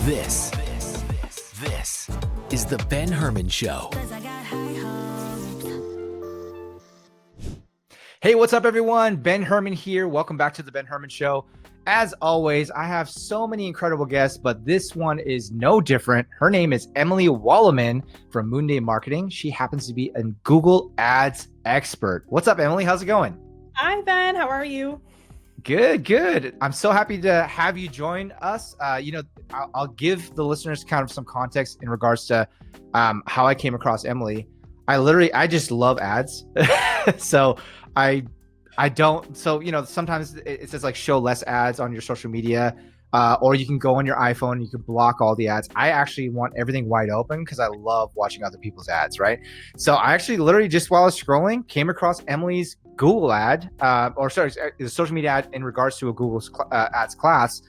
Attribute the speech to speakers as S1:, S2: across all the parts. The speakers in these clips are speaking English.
S1: This is the Ben Herman Show.
S2: Hey, what's up, everyone? Ben Herman here. Welcome back to the Ben Herman Show. As always, I have so many incredible guests, but this one is no different. Her name is Emily Walleman from Moonday Marketing. She happens to be a Google Ads expert. What's up, Emily? How's it going?
S3: Hi, Ben. How are you?
S2: Good. I'm so happy to have you join us. I'll give the listeners kind of some context in regards to how I came across Emily. I just love ads. So sometimes it says like show less ads on your social media, or you can go on your iPhone and you can block all the ads. I actually want everything wide open because I love watching other people's ads, right? So I actually literally just while I was scrolling, came across Emily's Google ad, the social media ad in regards to a Google ads class.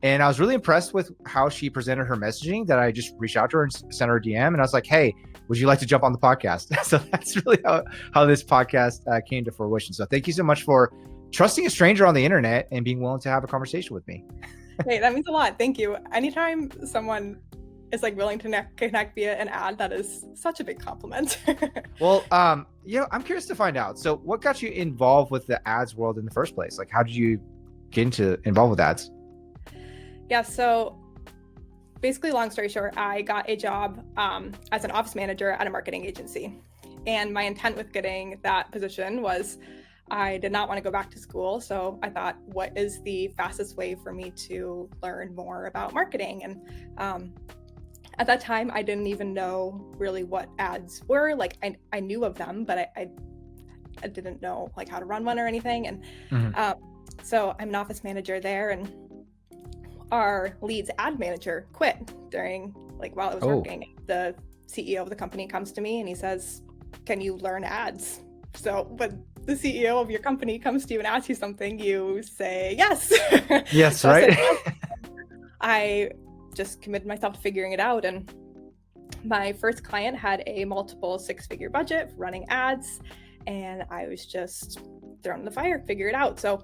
S2: And I was really impressed with how she presented her messaging that I just reached out to her and sent her a DM. And I was like, hey, would you like to jump on the podcast? So that's really how this podcast came to fruition. So thank you so much for trusting a stranger on the internet and being willing to have a conversation with me.
S3: Hey, that means a lot. Thank you. Anytime someone is like willing to connect via an ad, that is such a big compliment.
S2: Well, I'm curious to find out. So what got you involved with the ads world in the first place? Like, how did you get involved with ads?
S3: Yeah, so basically, long story short, I got a job as an office manager at a marketing agency. And my intent with getting that position was I did not want to go back to school. So I thought, what is the fastest way for me to learn more about marketing? And at that time, I didn't even know really what ads were. Like I knew of them, but I didn't know like how to run one or anything. And so I'm an office manager there, and our lead's ad manager quit while I was working. The CEO of the company comes to me and he says, can you learn ads? So, but the CEO of your company comes to you and asks you something, you say yes.
S2: Yes,
S3: so
S2: right?
S3: I just committed myself to figuring it out. And my first client had a multiple six-figure budget for running ads. And I was just thrown in the fire, figure it out. So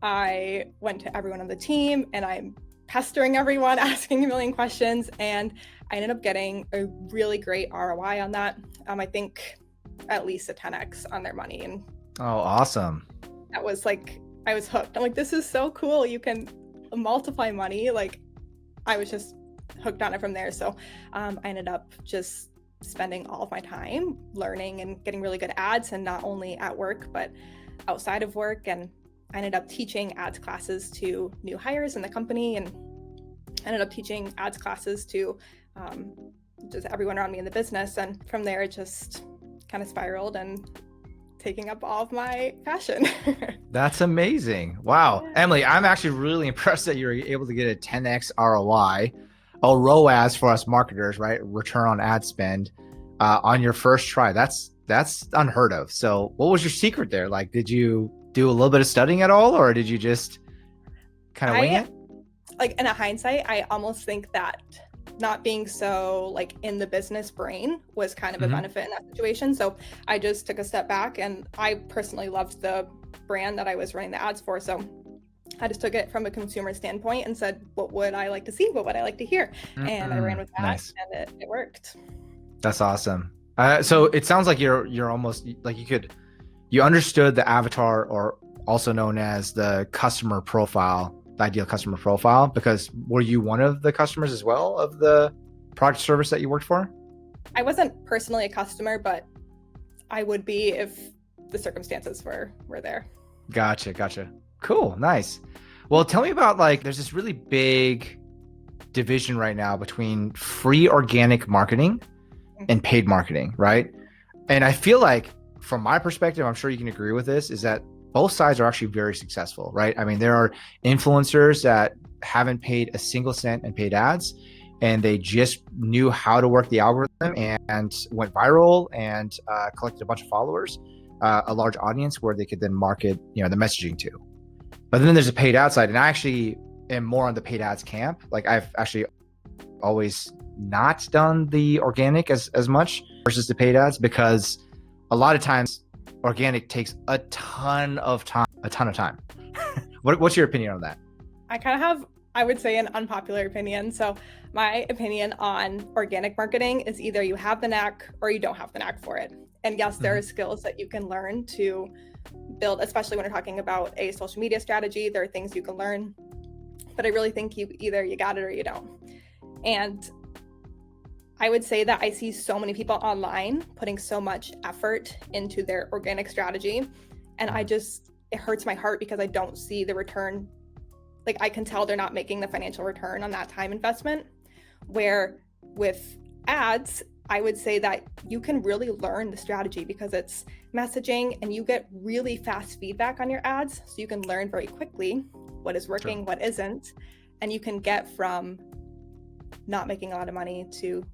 S3: I went to everyone on the team and I'm pestering everyone, asking a million questions. And I ended up getting a really great ROI on that. I think at least a 10x on their money. And
S2: oh, awesome.
S3: That was like, I was hooked. I'm like, this is so cool. You can multiply money. Like I was just hooked on it from there. So I ended up just spending all of my time learning and getting really good ads, and not only at work, but outside of work. And I ended up teaching ads classes to new hires in the company, and ended up teaching ads classes to just everyone around me in the business. And from there, it just kind of spiraled and taking up all of my passion.
S2: That's amazing. Wow. Yeah. Emily, I'm actually really impressed that you're able to get a 10x ROI, a ROAS for us marketers, right? Return on ad spend on your first try. That's unheard of. So what was your secret there? Like, did you do a little bit of studying at all, or did you just kind of wing it?
S3: Like in a hindsight, I almost think that not being so like in the business brain was kind of a benefit in that situation. So I just took a step back, and I personally loved the brand that I was running the ads for. So I just took it from a consumer standpoint and said, what would I like to see? What would I like to hear? And I ran with that. Nice. And it worked. That's
S2: awesome. So it sounds like you're almost like you understood the avatar, or also known as the customer profile, the ideal customer profile, because were you one of the customers as well of the product service that you worked for?
S3: I wasn't personally a customer, but I would be if the circumstances were there.
S2: Gotcha. Cool. Nice. Well, tell me about there's this really big division right now between free organic marketing and paid marketing, right? And I feel like from my perspective, I'm sure you can agree with this, is that both sides are actually very successful, right? I mean, there are influencers that haven't paid a single cent in paid ads, and they just knew how to work the algorithm and went viral and collected a bunch of followers, a large audience where they could then market, the messaging to. But then there's a paid ad side, and I actually am more on the paid ads camp. Like I've actually always not done the organic as much versus the paid ads, because a lot of times organic takes a ton of time. What's your opinion on that?
S3: I I would say an unpopular opinion. So my opinion on organic marketing is either you have the knack or you don't have the knack for it. And yes, there are skills that you can learn to build, especially when we're talking about a social media strategy. There are things you can learn, but I really think you got it or you don't. And I would say that I see so many people online putting so much effort into their organic strategy. And it hurts my heart because I don't see the return. Like, I can tell they're not making the financial return on that time investment. Where with ads, I would say that you can really learn the strategy because it's messaging and you get really fast feedback on your ads. So you can learn very quickly what is working, what isn't. And you can get from not making a lot of money to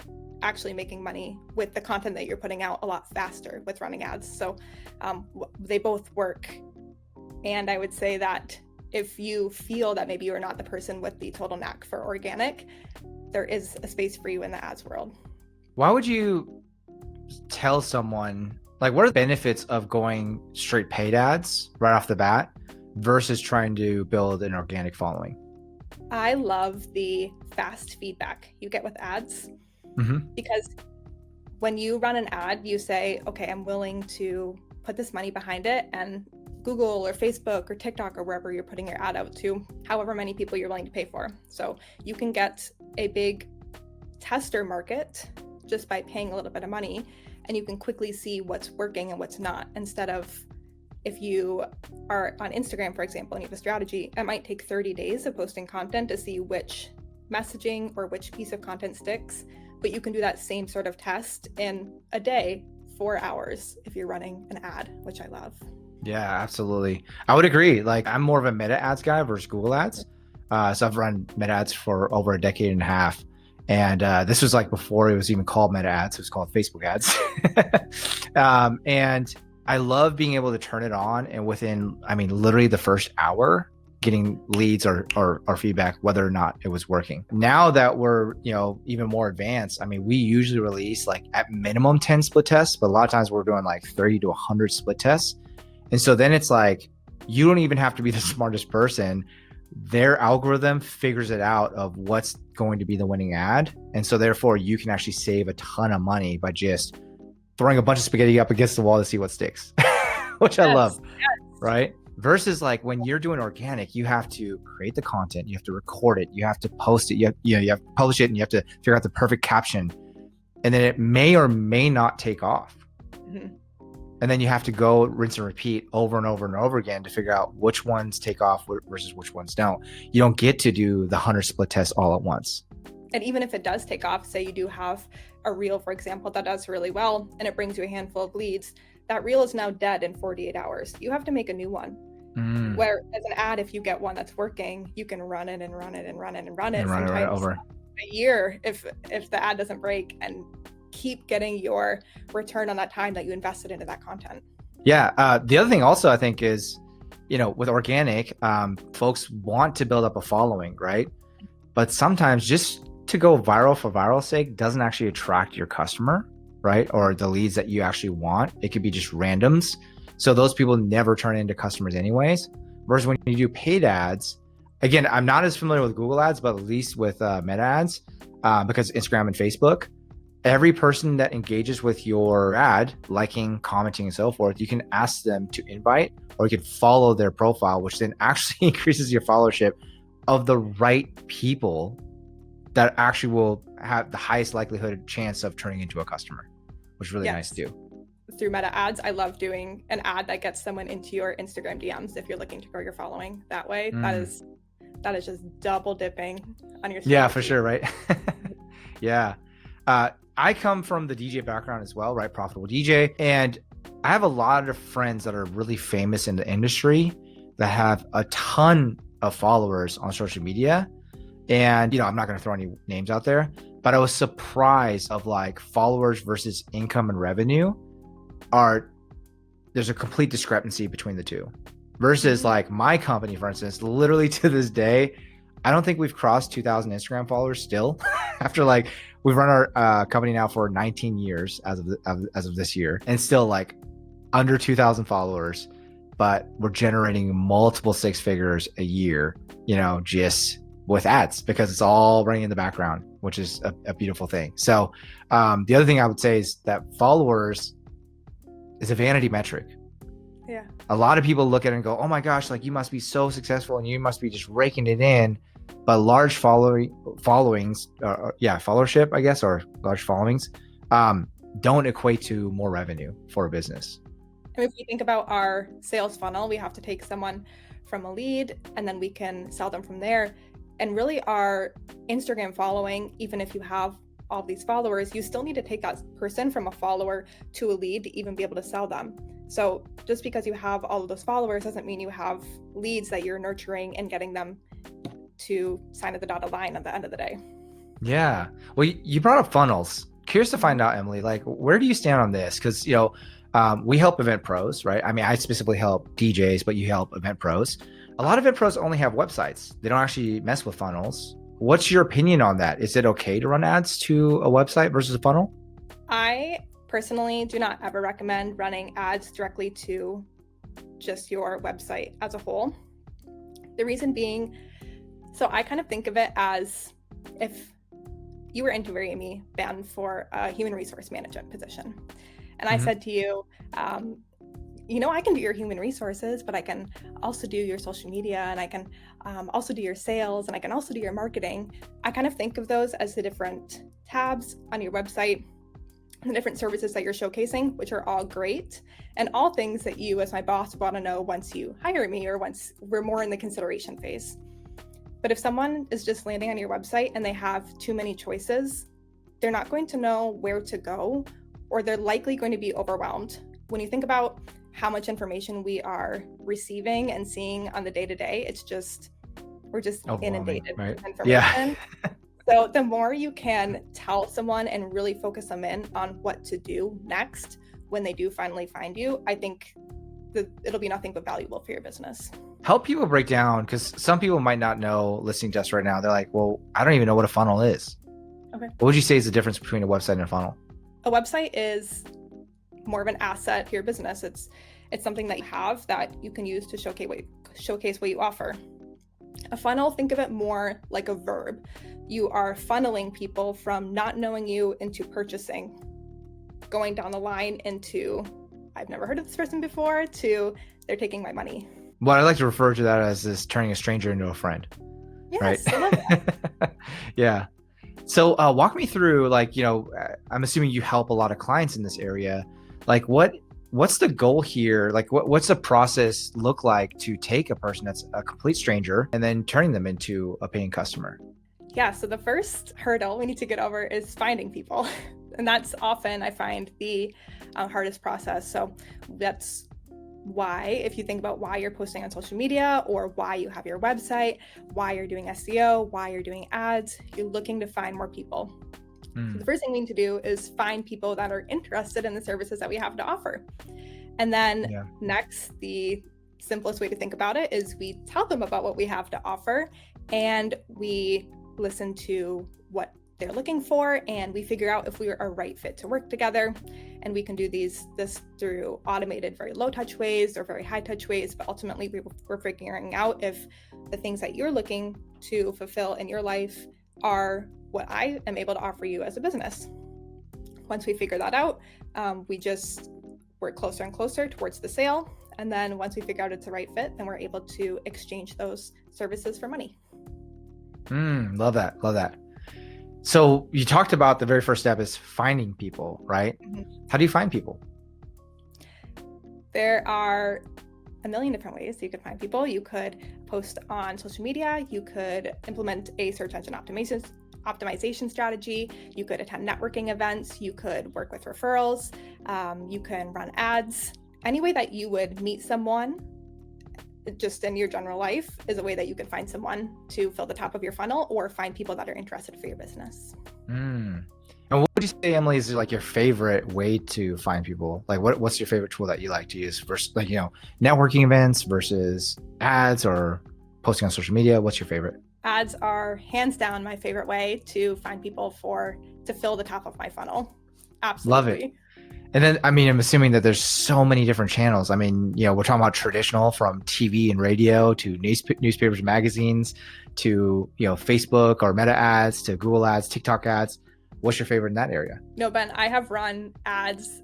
S3: actually making money with the content that you're putting out a lot faster with running ads. So they both work. And I would say that if you feel that maybe you're not the person with the total knack for organic, there is a space for you in the ads world.
S2: Why would you tell someone, like, what are the benefits of going straight paid ads right off the bat versus trying to build an organic following?
S3: I love the fast feedback you get with ads because when you run an ad, you say, okay, I'm willing to put this money behind it, and Google or Facebook or TikTok or wherever you're putting your ad out to, however many people you're willing to pay for. So you can get a big tester market just by paying a little bit of money, and you can quickly see what's working and what's not. Instead of, if you are on Instagram, for example, and you have a strategy, it might take 30 days of posting content to see which messaging or which piece of content sticks. But you can do that same sort of test in a day, 4 hours, if you're running an ad, which I love.
S2: Yeah, absolutely. I would agree. Like, I'm more of a meta ads guy versus Google ads. So I've run meta ads for over a decade and a half. And this was like before it was even called meta ads. It was called Facebook ads. And I love being able to turn it on, and within, literally the first hour, getting leads or feedback, whether or not it was working. Now that we're, even more advanced, we usually release like at minimum 10 split tests, but a lot of times we're doing like 30 to 100 split tests. And so then it's like, you don't even have to be the smartest person. Their algorithm figures it out of what's going to be the winning ad. And so therefore you can actually save a ton of money by just throwing a bunch of spaghetti up against the wall to see what sticks, which I love, right? Versus like when you're doing organic, you have to create the content, you have to record it, you have to post it, you have to publish it, and you have to figure out the perfect caption. And then it may or may not take off. And then you have to go rinse and repeat over and over and over again to figure out which ones take off versus which ones don't. You don't get to do the 100 split tests all at once.
S3: And even if it does take off, say you do have a reel, for example, that does really well, and it brings you a handful of leads, that reel is now dead in 48 hours. You have to make a new one. Where as an ad, if you get one that's working, you can run it and run it and run it and run it.
S2: Sometimes right over
S3: a year if the ad doesn't break, and keep getting your return on that time that you invested into that content.
S2: Yeah. The other thing also I think is, with organic, folks want to build up a following, right? But sometimes just to go viral for viral sake doesn't actually attract your customer, right? Or the leads that you actually want. It could be just randoms. So those people never turn into customers anyways. Whereas when you do paid ads, again, I'm not as familiar with Google ads, but at least with meta ads, because Instagram and Facebook, every person that engages with your ad, liking, commenting, and so forth, you can ask them to invite, or you can follow their profile, which then actually increases your followership of the right people that actually will have the highest likelihood chance of turning into a customer, which is really nice to do.
S3: Through meta ads, I love doing an ad that gets someone into your Instagram DMs if you're looking to grow your following that way. That is just double dipping on your strategy.
S2: Yeah, for sure, right? Yeah. I come from the DJ background as well, right? Profitable DJ. And I have a lot of friends that are really famous in the industry that have a ton of followers on social media. And, I'm not going to throw any names out there, but I was surprised of like followers versus income and revenue there's a complete discrepancy between the two. Versus like my company, for instance, literally to this day, I don't think we've crossed 2,000 Instagram followers still after like we've run our company now for 19 years as of this year, and still like under 2,000 followers, but we're generating multiple six figures a year, just with ads because it's all running in the background, which is a beautiful thing. So the other thing I would say is that followers is a vanity metric.
S3: Yeah.
S2: A lot of people look at it and go, oh my gosh, like you must be so successful and you must be just raking it in. But large followings, followership, I guess, or large followings don't equate to more revenue for a business.
S3: And if you think about our sales funnel, we have to take someone from a lead and then we can sell them from there. And really our Instagram following, even if you have all these followers, you still need to take that person from a follower to a lead to even be able to sell them. So just because you have all of those followers doesn't mean you have leads that you're nurturing and getting them to sign at the dotted line at the end of the day.
S2: Yeah. Well, you brought up funnels. Curious to find out, Emily, like where do you stand on this? Because, we help event pros, right? I mean, I specifically help DJs, but you help event pros. A lot of event pros only have websites. They don't actually mess with funnels. What's your opinion on that? Is it okay to run ads to a website versus a funnel?
S3: I personally do not ever recommend running ads directly to just your website as a whole. The reason being, so I kind of think of it as if you were interviewing me, Ben, for a human resource management position. And I said to you, I can do your human resources, but I can also do your social media and I can also do your sales and I can also do your marketing. I kind of think of those as the different tabs on your website, the different services that you're showcasing, which are all great and all things that you as my boss want to know once you hire me or once we're more in the consideration phase. But if someone is just landing on your website and they have too many choices, they're not going to know where to go, or they're likely going to be overwhelmed. When you think about how much information we are receiving and seeing on the day-to-day, we're just inundated with information. Yeah. So the more you can tell someone and really focus them in on what to do next when they do finally find you, I think that it'll be nothing but valuable for your business.
S2: Help people break down, because some people might not know listening to us right now. They're like, well, I don't even know what a funnel is. Okay. What would you say is the difference between a website and a funnel?
S3: A website is more of an asset to your business. It's something that you have that you can use to showcase what you offer. A funnel, think of it more like a verb. You are funneling people from not knowing you into purchasing, going down the line into, I've never heard of this person before, to they're taking my money.
S2: Well, I like to refer to that as this turning a stranger into a friend.
S3: Yes,
S2: right?
S3: I love that.
S2: Yeah. So walk me through, I'm assuming you help a lot of clients in this area. Like what's the goal here? Like what's the process look like to take a person that's a complete stranger and then turning them into a paying customer?
S3: Yeah. So the first hurdle we need to get over is finding people. And that's often, I find, the hardest process. So that's why, if you think about why you're posting on social media or why you have your website, why you're doing SEO, why you're doing ads, you're looking to find more people. So the first thing we need to do is find people that are interested in the services that we have to offer. And then next, the simplest way to think about it is we tell them about what we have to offer and we listen to what they're looking for and we figure out if we are a right fit to work together. And we can do this through automated, very low touch ways or very high touch ways, but ultimately we're figuring out if the things that you're looking to fulfill in your life are what I am able to offer you as a business. Once we figure that out, we just work closer and closer towards the sale. And then once we figure out it's the right fit, then we're able to exchange those services for money.
S2: Love that. Love that. So you talked about the very first step is finding people, right? Mm-hmm. How do you find people?
S3: There are a million different ways you could find people. You could post on social media. You could implement a search engine optimization strategy. You could attend networking events. You could work with referrals. You can run ads. Any way that you would meet someone just in your general life is a way that you can find someone to fill the top of your funnel or find people that are interested for your business.
S2: And what would you say, Emily, is like your favorite way to find people? Like what's your favorite tool that you like to use versus networking events versus ads or posting on social media? What's your favorite?
S3: Ads are hands down my favorite way to find people to fill the top of my funnel. Absolutely.
S2: Love it. And then, I mean, I'm assuming that there's so many different channels. I mean, we're talking about traditional from TV and radio to newspapers and magazines to, Facebook or Meta ads to Google ads, TikTok ads. What's your favorite in that area?
S3: No, Ben, I have run ads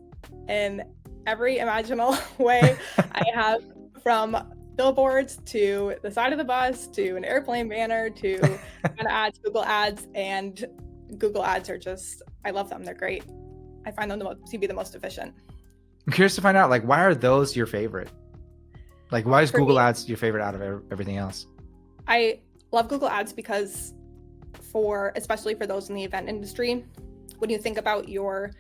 S3: in every imaginable way. I have from billboards to the side of the bus to an airplane banner to Meta ads, Google ads, and Google ads are just, I love them. They're great. I find them to be the most efficient.
S2: I'm curious to find out, like, why are those your favorite? Like, why is
S3: For
S2: Google
S3: me,
S2: ads your favorite out of everything else?
S3: I love Google ads because especially for those in the event industry, when you think about your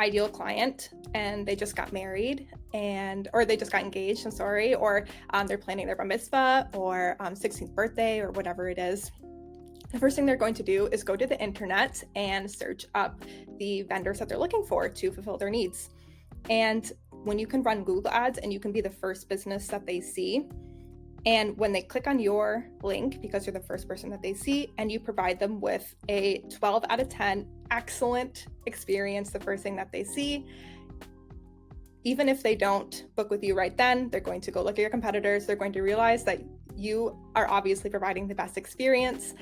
S3: ideal client and they just got married or they just got engaged, or they're planning their bar mitzvah or 16th birthday or whatever it is, the first thing they're going to do is go to the internet and search up the vendors that they're looking for to fulfill their needs. And when you can run Google ads and you can be the first business that they see, and when they click on your link, because you're the first person that they see, and you provide them with a 12 out of 10 excellent experience, the first thing that they see, even if they don't book with you right then, they're going to go look at your competitors. They're going to realize that you are obviously providing the best experience.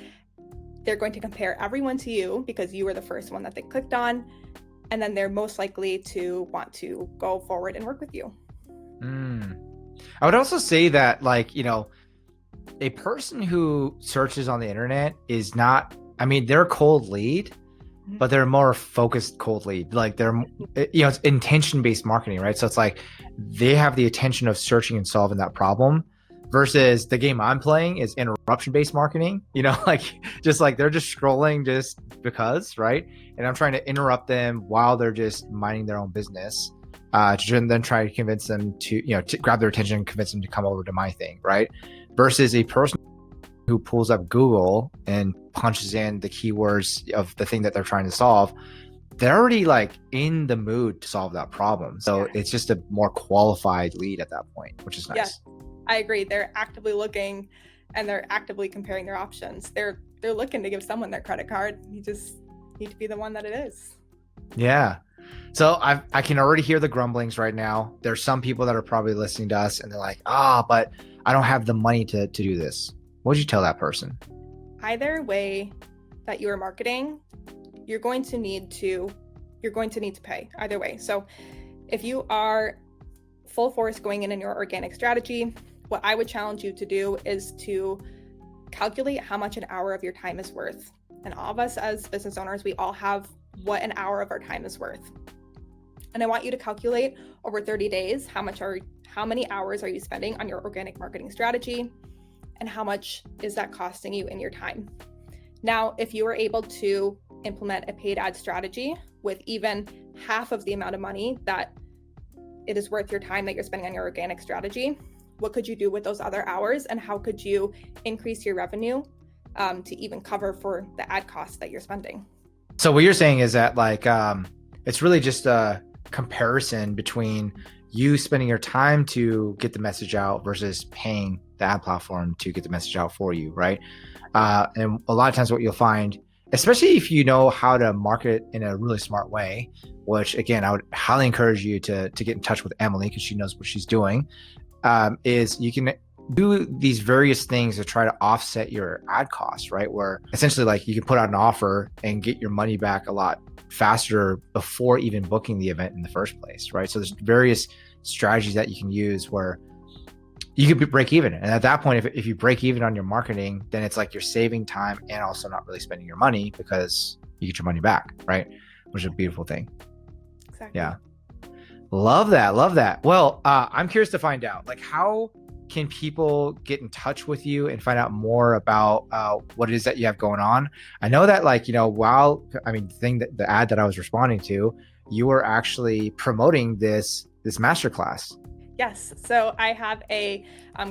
S3: They're going to compare everyone to you because you were the first one that they clicked on. And then they're most likely to want to go forward and work with you.
S2: I would also say that, like, a person who searches on the internet is not, I mean, they're a cold lead, but they're a more focused cold lead. Like it's intention-based marketing, right? So it's like they have the attention of searching and solving that problem versus the game I'm playing is interruption-based marketing, like just like they're just scrolling just because, right? And I'm trying to interrupt them while they're just minding their own business. To then try to convince them to grab their attention and convince them to come over to my thing, right? Versus a person who pulls up Google and punches in the keywords of the thing that they're trying to solve, they're already like in the mood to solve that problem. So it's just a more qualified lead at that point, which is nice.
S3: Yeah, I agree. They're actively looking and they're actively comparing their options. They're looking to give someone their credit card. You just need to be the one that it is. Yeah.
S2: So I can already hear the grumblings right now. There's some people that are probably listening to us and they're like, but I don't have the money to do this. What would you tell that person?
S3: Either way that you are marketing, you're going to need to pay either way. So if you are full force going in your organic strategy, what I would challenge you to do is to calculate how much an hour of your time is worth. And all of us as business owners, we all have what an hour of our time is worth. And I want you to calculate over 30 days, how many hours are you spending on your organic marketing strategy and how much is that costing you in your time? Now, if you are able to implement a paid ad strategy with even half of the amount of money that it is worth your time that you're spending on your organic strategy, what could you do with those other hours and how could you increase your revenue to even cover for the ad costs that you're spending?
S2: So what you're saying is that like it's really just a comparison between you spending your time to get the message out versus paying the ad platform to get the message out for you, right? And a lot of times what you'll find, especially if you know how to market in a really smart way, which again, I would highly encourage you to get in touch with Emily because she knows what she's doing, is you can do these various things to try to offset your ad costs, right? Where essentially like you can put out an offer and get your money back a lot faster before even booking the event in the first place, right? So there's various strategies that you can use where you could break even. And at that point, if you break even on your marketing, then it's like you're saving time and also not really spending your money because you get your money back, right? Which is a beautiful thing.
S3: Exactly.
S2: Yeah. Love that. Love that. Well, I'm curious to find out, like, how can people get in touch with you and find out more about what it is that you have going on? I know that, like, the ad that I was responding to, you were actually promoting this masterclass.
S3: Yes. So I have a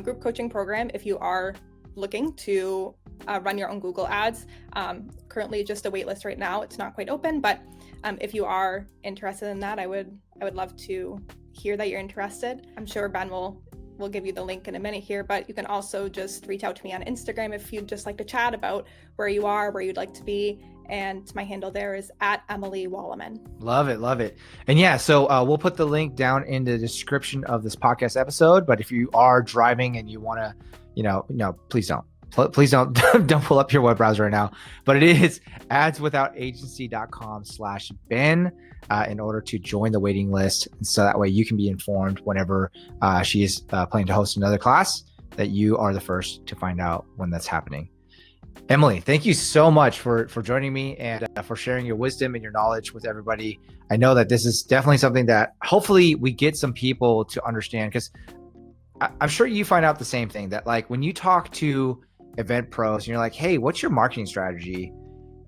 S3: group coaching program if you are looking to run your own Google ads. Currently just a wait list right now. It's not quite open, but if you are interested in that, I would love to hear that you're interested. I'm sure Ben will we'll give you the link in a minute here, but you can also just reach out to me on Instagram if you'd just like to chat about where you are, where you'd like to be. And my handle there is @EmilyWalleman.
S2: Love it. Love it. And yeah, so we'll put the link down in the description of this podcast episode. But if you are driving and you want to, please don't. Please don't pull up your web browser right now. But it is adswithoutagency.com/Ben in order to join the waiting list. And so that way you can be informed whenever she is planning to host another class, that you are the first to find out when that's happening. Emily, thank you so much for joining me and for sharing your wisdom and your knowledge with everybody. I know that this is definitely something that hopefully we get some people to understand, because I'm sure you find out the same thing, that like when you talk to event pros and you're like, hey, what's your marketing strategy?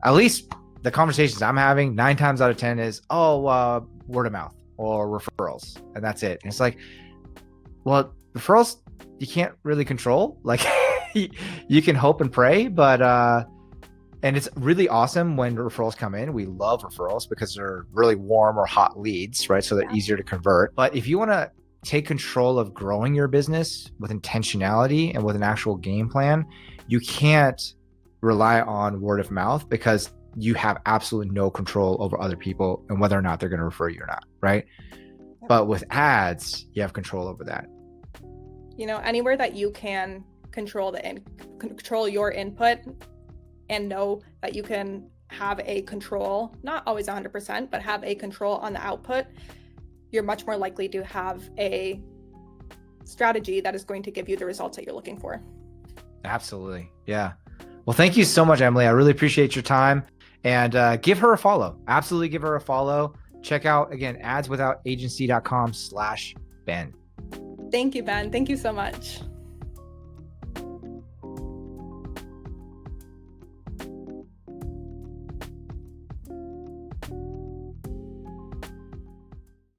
S2: At least the conversations I'm having 9 times out of 10 is, word of mouth or referrals. And that's it. And it's like, well, referrals, you can't really control. Like you can hope and pray, but, and it's really awesome when referrals come in. We love referrals because they're really warm or hot leads, right? So they're easier to convert. But if you want to take control of growing your business with intentionality and with an actual game plan, you can't rely on word of mouth, because you have absolutely no control over other people and whether or not they're going to refer you or not, right? But with ads, you have control over that.
S3: Anywhere that you can control your input and know that you can have a control, not always 100%, but have a control on the output, you're much more likely to have a strategy that is going to give you the results that you're looking for. Absolutely. Yeah. Well, thank you so much, Emily. I really appreciate your time, and give her a follow. Absolutely give her a follow. Check out, again, adswithoutagency.com/Ben. Thank you, Ben. Thank you so much.